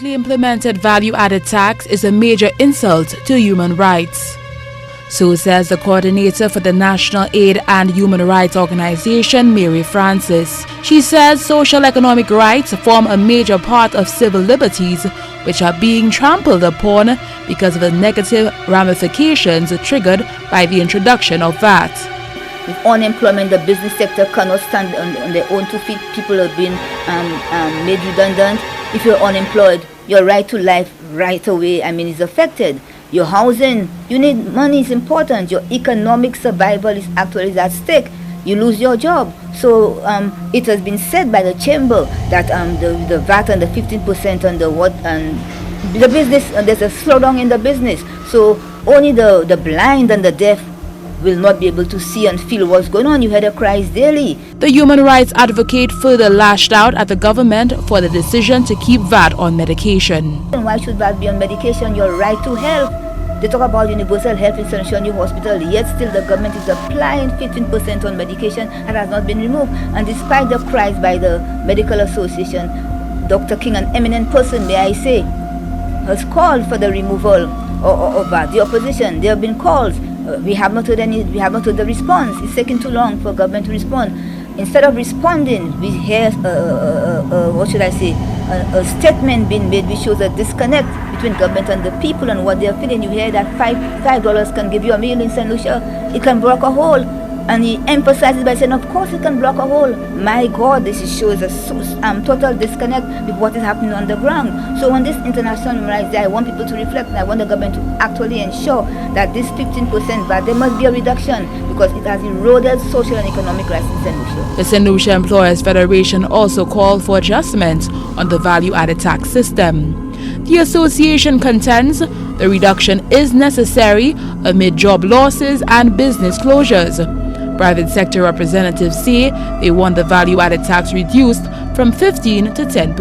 recently implemented value-added tax is a major insult to human rights. So says the coordinator for the National Aid and Human Rights Organization, Mary Francis. She says social economic rights form a major part of civil liberties, which are being trampled upon because of the negative ramifications triggered by the introduction of VAT. With unemployment, the business sector cannot stand on their own 2 feet. People have been made redundant. If you're unemployed, your right to life right away, is affected. Your housing, you need money, is important. Your economic survival is actually at stake. You lose your job. So it has been said by the chamber that the VAT and the 15% on the business, there's a slowdown in the business. So only the blind and the deaf will not be able to see and feel what's going on. You hear the cries daily. The human rights advocate further lashed out at the government for the decision to keep VAT on medication. And why should VAT be on medication? Your right to health. They talk about universal health in Saint Lucia New Hospital, yet still the government is applying 15% on medication and has not been removed. And despite the cries by the Medical Association, Dr. King, an eminent person, may I say, has called for the removal of VAT. The opposition, there have been calls. We have not heard the response. It's taking too long for government to respond. Instead of responding, we hear a statement being made which shows a disconnect between government and the people and what they're feeling. You hear that $5 can give you $1 million in Saint Lucia. It can block a hole. And he emphasizes by saying, of course it can block a hole. My God, this shows a total disconnect with what is happening on the ground. So on this International Human Rights Day, I want people to reflect, and I want the government to actually ensure that this 15% VAT, there must be a reduction because it has eroded social and economic rights in Saint Lucia. The Saint Lucia Employers Federation also called for adjustments on the value-added tax system. The association contends the reduction is necessary amid job losses and business closures. Private sector representatives say they want the value-added tax reduced from 15 to 10%.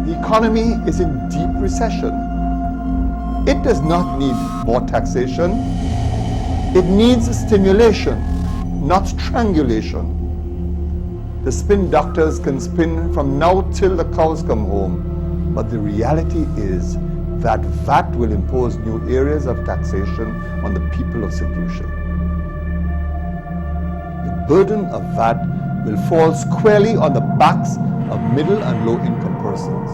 The economy is in deep recession. It does not need more taxation. It needs stimulation, not strangulation. The spin doctors can spin from now till the cows come home, but the reality is that VAT will impose new areas of taxation on the people of Saint Lucia. The burden of VAT will fall squarely on the backs of middle and low income persons.